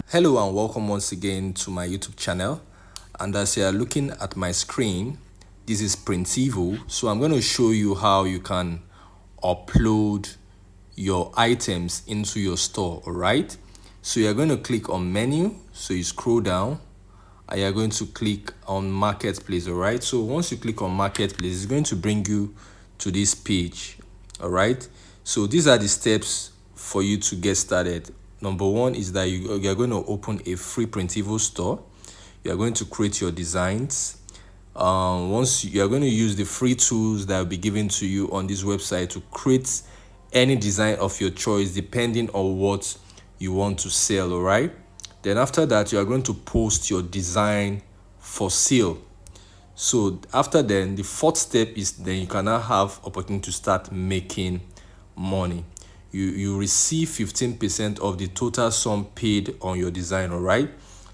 Hello and welcome once again to my YouTube channel. And as you are looking at my screen, this is Printivo. So I'm going to show you how you can upload your items into your store. All right. So you're going to click on menu. So you scroll down and you're going to click on Marketplace. All right. So once you click on Marketplace, it's going to bring you to this page. All right. So these are the steps for you to get started. Number one is that you're going to open a free Printivo store. You're going to create your designs. Once you're going to use the free tools that will be given to you on this website to create any design of your choice depending on what you want to sell. All right. Then after that, you are going to post your design for sale. So after then, the fourth step is then you can now have opportunity to start making money. You receive 15% of the total sum paid on your design. All right.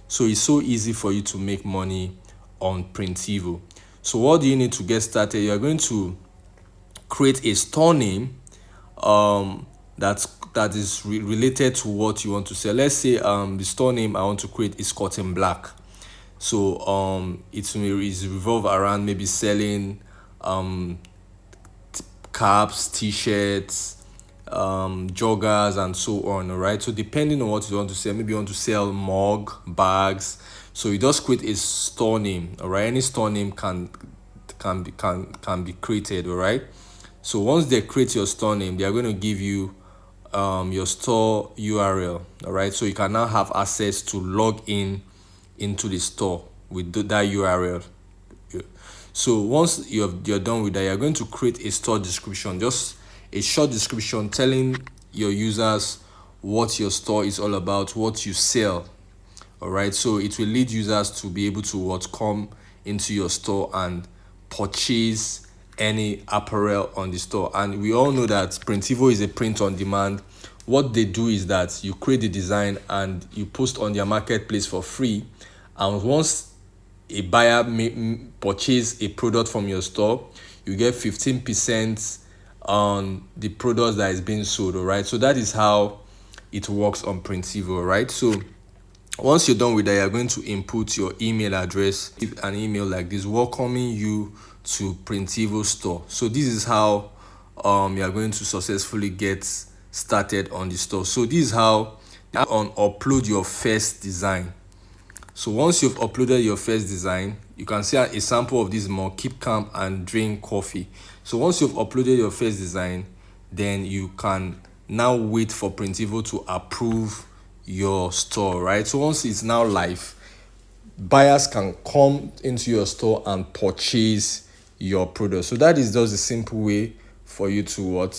So it's so easy for you to make money on Printivo. So what do you need to get started? You are going to create a store name that is related to what you want to sell. Let's say the store name I want to create is Cotton Black. So it is revolve around maybe selling caps, t-shirts, joggers and so on. All right. So depending on what you want to sell, maybe you want to sell mug, bags. So you just create a store name. All right. Any store name can be created. All right. So once they create your store name, they are going to give you your store URL. All right. So you can now have access to log in into the store with that URL. So once you're done with that, you're going to create a store description, just a short description telling your users what your store is all about, what you sell. All right. So it will lead users to be able to come into your store and purchase any apparel on the store. And we all know that Printivo is a print on demand. What they do is that you create the design and you post on their marketplace for free. And once a buyer purchase a product from your store, you get 15% on the product that is being sold. All right. So that is how it works on Printivo. Right. So once you're done with that, you're going to input your email address, give an email like this, welcoming you to Printivo store. So this is how you are going to successfully get started on the store. So this is how you upload your first design. So once you've uploaded your first design, you can see a sample of this mug, keep calm and drink coffee. So once you've uploaded your first design, then you can now wait for Printivo to approve your store. Right. So once it's now live, buyers can come into your store and purchase your product. So that is just a simple way for you to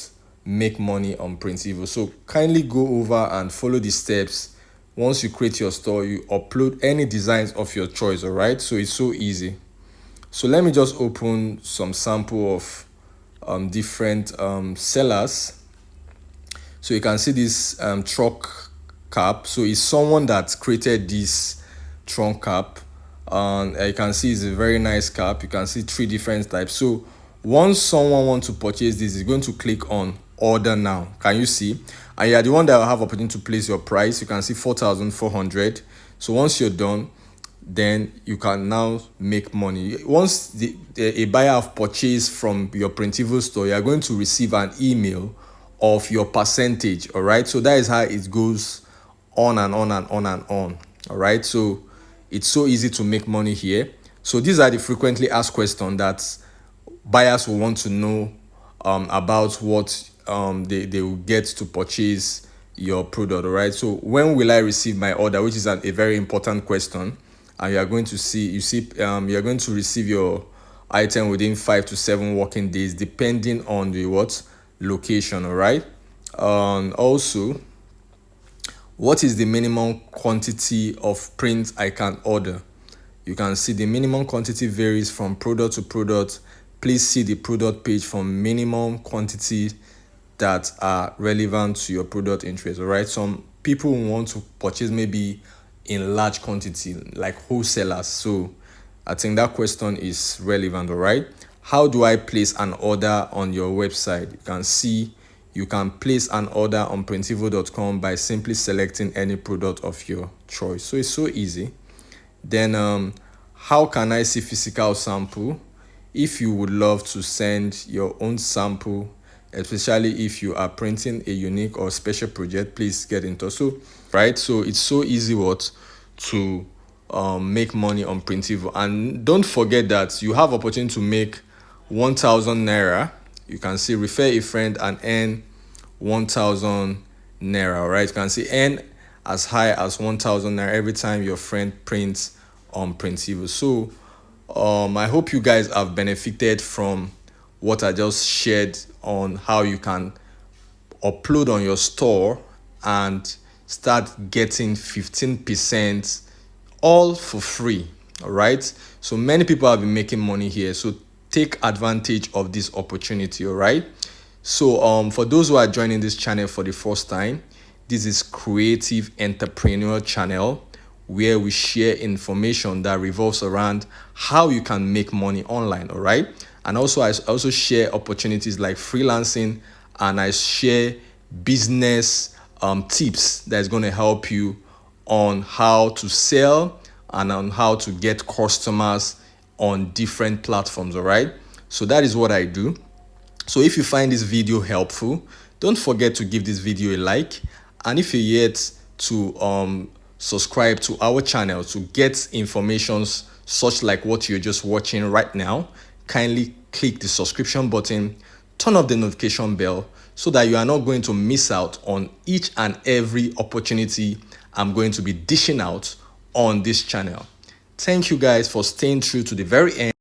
make money on Printivo. So kindly go over and follow the steps. Once you create your store, you upload any designs of your choice. All right. So it's so easy. So let me just open some sample of different sellers. So you can see this truck cap. So it's someone that created this trunk cap. And you can see it's a very nice cap. You can see 3 different types. So once someone wants to purchase this, is going to click on order now. Can you see? And you are the one that will have opportunity to place your price. You can see 4,400. So once you're done, then you can now make money. Once a buyer have purchased from your Printivo store, you are going to receive an email of your percentage. All right. So that is how it goes on and on and on and on. All right. So it's so easy to make money here. So these are the frequently asked questions that buyers will want to know about what they will get to purchase your product. All right. So when will I receive my order, which is a very important question. And you are going to see, you are going to receive your item within 5 to 7 working days, depending on the location. All right. Also, what is the minimum quantity of print I can order? You can see the minimum quantity varies from product to product. Please see the product page for minimum quantity that are relevant to your product interest. All right. Some people want to purchase maybe in large quantity, like wholesalers. So I think that question is relevant. All right. How do I place an order on your website? You can see you can place an order on printivo.com by simply selecting any product of your choice. So it's so easy. Then how can I see physical sample? If you would love to send your own sample, especially if you are printing a unique or special project, please get in touch. So it's so easy to make money on Printivo. And don't forget that you have opportunity to make 1,000 naira. You can see refer a friend and earn 1,000 naira. Right, you can see earn as high as 1,000 naira every time your friend prints on Printivo. So I hope you guys have benefited from what I just shared on how you can upload on your store and start getting 15% all for free. All right, so many people have been making money here, so take advantage of this opportunity. All right, so for those who are joining this channel for the first time, this is Creative Entrepreneur Channel, where we share information that revolves around how you can make money online. All right, and also I also share opportunities like freelancing, and I share business tips that's going to help you on how to sell and on how to get customers on different platforms. All right, so that is what I do. So if you find this video helpful, don't forget to give this video a like, and if you're yet to subscribe to our channel to get informations such like what you're just watching right now, kindly click the subscription button, turn off the notification bell, so that you are not going to miss out on each and every opportunity I'm going to be dishing out on this channel. Thank you guys for staying true to the very end.